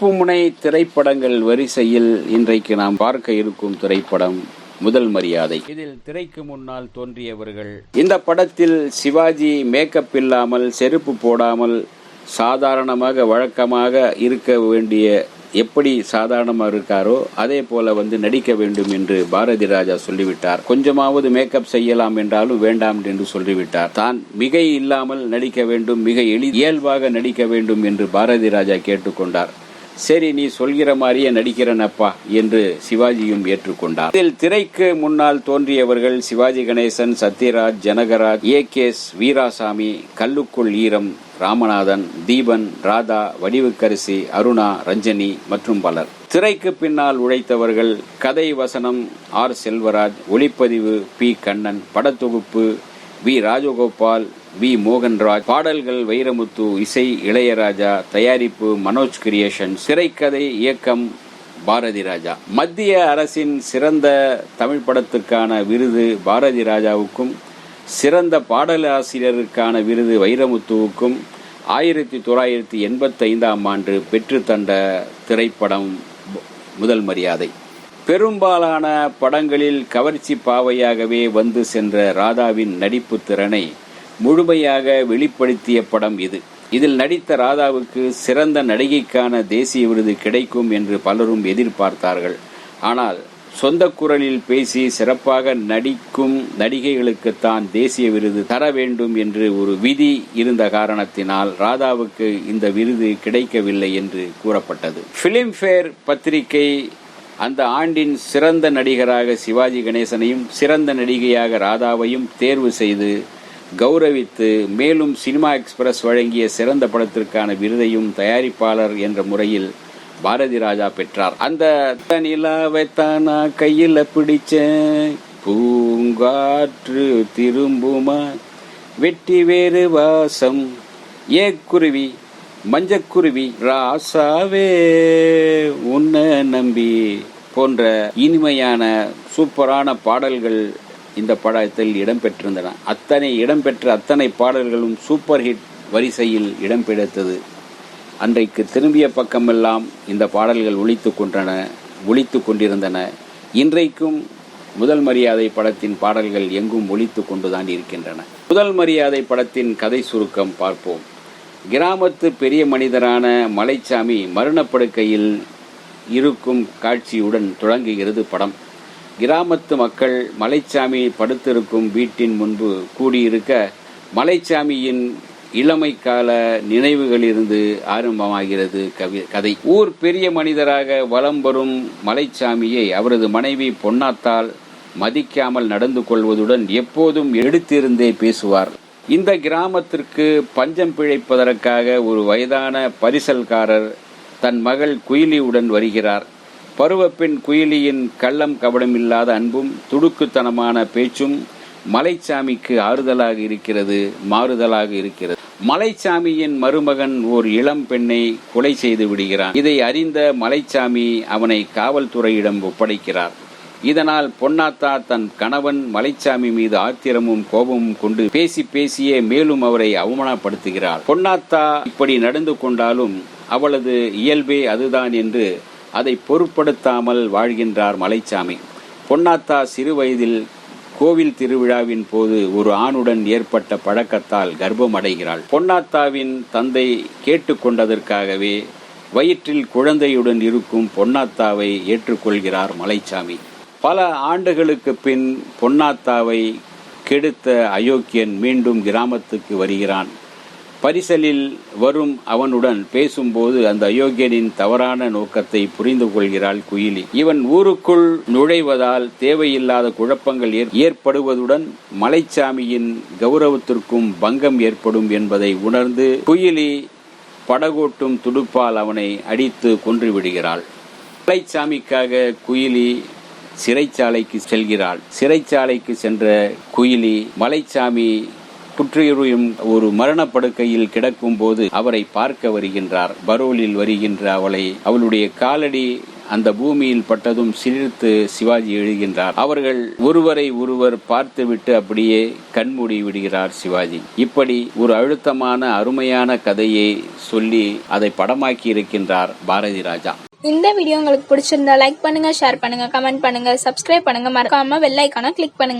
திருப்புமுனை திரைப்படங்கள் வரிசையில் இன்றைக்கு நாம் பார்க்க இருக்கும் திரைப்படம் முதல் மரியாதை. இதில் திரைக்கு முன்னால் தோன்றியவர்கள். இந்த படத்தில் சிவாஜி மேக்கப் இல்லாமல், செருப்பு போடாமல், சாதாரணமாக வழக்கமாக இருக்க வேண்டிய, எப்படி சாதாரணமாக இருக்காரோ அதே போல நடிக்க வேண்டும் என்று பாரதி ராஜா சொல்லிவிட்டார். கொஞ்சமாவது மேக்கப் செய்யலாம் என்றாலும் வேண்டாம் என்று சொல்லிவிட்டார். தான் மிகை இல்லாமல் நடிக்க வேண்டும், மிக இயல்பாக நடிக்க வேண்டும் என்று பாரதி ராஜா கேட்டுக்கொண்டார். சரி, நீ சொல்கிற மாதிரியே நடிக்கிறனப்பா என்று சிவாஜியும் ஏற்றுக்கொண்டார். இதில் திரைக்கு முன்னால் தோன்றியவர்கள் சிவாஜி கணேசன், சத்யராஜ், ஜனகராஜ், ஏகேஎஸ், வீராசாமி, கல்லுக்குள் ஈரம், ராமநாதன், தீபன், ராதா, வடிவுக்கரசி, அருணா, ரஞ்சனி மற்றும் பலர். திரைக்கு பின்னால் உழைத்தவர்கள் கதை வசனம் ஆர் செல்வராஜ், ஒளிப்பதிவு பி கண்ணன், படத்தொகுப்பு வி ராஜகோபால், வி மோகன்ராஜ், பாடல்கள் வைரமுத்து, இசை இளையராஜா, தயாரிப்பு மனோஜ் கிரியேஷன்ஸ், திரைக்கதை இயக்கம் பாரதி ராஜா. மத்திய அரசின் சிறந்த தமிழ் படத்துக்கான விருது பாரதி ராஜாவுக்கும், சிறந்த பாடலாசிரியருக்கான விருது வைரமுத்துவுக்கும் 1985 ஆண்டு பெற்று தந்த திரைப்படம் முதல் மரியாதை. பெரும்பாலான படங்களில் கவர்ச்சி பாவையாகவே வந்து சென்ற ராதாவின் நடிப்பு திறனை முழுமையாக வெளிப்படுத்திய படம் இது. இதில் நடித்த ராதாவுக்கு சிறந்த நடிகைக்கான தேசிய விருது கிடைக்கும் என்று பலரும் எதிர்பார்த்தார்கள். ஆனால் சொந்த குரலில் பேசி சிறப்பாக நடிக்கும் நடிகைகளுக்குத்தான் தேசிய விருது தர வேண்டும் என்று ஒரு விதி இருந்த காரணத்தினால் ராதாவுக்கு இந்த விருது கிடைக்கவில்லை என்று கூறப்பட்டது. பிலிம்பேர் பத்திரிகை அந்த ஆண்டின் சிறந்த நடிகராக சிவாஜி கணேசனையும், சிறந்த நடிகையாக ராதாவையும் தேர்வு செய்து கௌரவித்து, மேலும் சினிமா எக்ஸ்பிரஸ் வழங்கிய சிறந்த படத்திற்கான விருதையும் தயாரிப்பாளர் என்ற முறையில் பாரதி ராஜா பெற்றார். அந்த நிலாவைத்தான் கையில் பிடிச்ச, பூங்காற்று திரும்புமா, வெட்டி வேறு வாசம், ஏக்குருவி மஞ்சக்குருவி, ராசாவே உன்னை நம்பி போன்ற இனிமையான சூப்பரான பாடல்கள் இந்த படத்தில் இடம்பெற்றிருந்தன. இடம்பெற்ற அத்தனை பாடல்களும் சூப்பர் ஹிட் வரிசையில் இடம்பெடுத்தது. அன்றைக்கு திரும்பிய பக்கமெல்லாம் இந்த பாடல்கள் ஒலித்து கொண்டிருந்தன. இன்றைக்கும் முதல் மரியாதை படத்தின் பாடல்கள் எங்கும் ஒலித்து கொண்டுதான் இருக்கின்றன. முதல் மரியாதை படத்தின் கதை சுருக்கம் பார்ப்போம். கிராமத்து பெரிய மனிதரான மலைச்சாமி மரணப்படுக்கையில் இருக்கும் காட்சியுடன் தொடங்குகிறது படம். கிராமத்து மக்கள் மலைச்சாமி படுத்திருக்கும் வீட்டின் முன்பு கூடியிருக்க, மலைச்சாமியின் இளமை கால நினைவுகளிலிருந்து ஆரம்பமாகிறது கதை. ஊர் பெரிய மனிதராக வலம் வரும் மலைச்சாமியை அவரது மனைவி பொன்னாத்தால் மதிக்காமல் நடந்து கொள்வதுடன் எப்போதும் எடுத்திருந்தே பேசுவார். இந்த கிராமத்திற்கு பஞ்சம் பிழைப்பதற்காக ஒரு வயதான பரிசல்காரர் தன் மகள் குயிலியுடன் வருகிறார். பருவப்பெண் குயிலியின் கள்ளம் கபடமில்லாத அன்பும் துடுக்குத்தனமான பேச்சும் மலைச்சாமிக்கு ஆறுதலாக இருக்கிறது, மாறுதலாக இருக்கிறது. மலைச்சாமியின் மருமகன் ஓர் இளம் பெண்ணை கொலை செய்து விடுகிறான். இதை அறிந்த மலைச்சாமி அவனை காவல்துறையிடம் ஒப்படைக்கிறார். இதனால் பொன்னாத்தா தன் கணவன் மலைச்சாமி மீது ஆத்திரமும் கோபமும் கொண்டு பேசியே மேலும் அவரை அவமானப்படுத்துகிறாள். பொன்னாத்தா இப்படி நடந்து கொண்டாலும் அவளது இயல்பே அதுதான் என்று அதை பொருட்படுத்தாமல் வாழ்கின்றார் மலைச்சாமி. பொன்னாத்தா சிறு வயதில் கோவில் திருவிழாவின் போது ஒரு ஆணுடன் ஏற்பட்ட பழக்கத்தால் கர்ப்பம் அடைகிறாள். பொன்னாத்தாவின் தந்தை கேட்டுக்கொண்டதற்காகவே வயிற்றில் குழந்தையுடன் இருக்கும் பொன்னாத்தாவை ஏற்றுக்கொள்கிறார் மலைச்சாமி. பல ஆண்டுகளுக்கு பின் பொன்னாத்தாவை கெடுத்த அயோக்கியன் மீண்டும் கிராமத்துக்கு வருகிறான். பரிசலில் வரும் அவனுடன் பேசும்போது அந்த அயோக்கியனின் தவறான நோக்கத்தை புரிந்து கொள்கிறாள் குயிலி. இவன் ஊருக்குள் நுழைவதால் தேவையில்லாத குழப்பங்கள் ஏற்படுவதுடன் மலைச்சாமியின் கௌரவத்திற்கும் பங்கம் ஏற்படும் என்பதை உணர்ந்து குயிலி படகோட்டும் துடுப்பால் அவனை அடித்து கொன்றுவிடுகிறாள். மலைச்சாமிக்காக குயிலி சிறைச்சாலைக்கு செல்கிறாள். சிறைச்சாலைக்கு சென்ற குயிலி மலைச்சாமி புற்றுயிரும் ஒரு மரணப்படுக்கையில் கிடக்கும் போது அவரை பார்க்க வருகின்றார். பரோலில் வருகின்ற அவளை அவளுடைய காலடி அந்த பூமியில் பட்டதும் சிலிர்த்து சிவாஜி எழுகின்றார். அவர்கள் ஒருவரை ஒருவர் பார்த்துவிட்டு அப்படியே கண்மூடி விடுகிறார் சிவாஜி. இப்படி ஒரு அழுத்தமான அருமையான கதையை சொல்லி அதை படமாக்கி இருக்கின்றார் பாரதி ராஜா. இந்த வீடியோ உங்களுக்கு பிடிச்சிருந்தா லைக் பண்ணுங்க, ஷேர் பண்ணுங்க, கமெண்ட் பண்ணுங்க, சப்ஸ்கிரைப் பண்ணுங்க, மறக்காம பெல் ஐகானை கிளிக் பண்ணுங்க.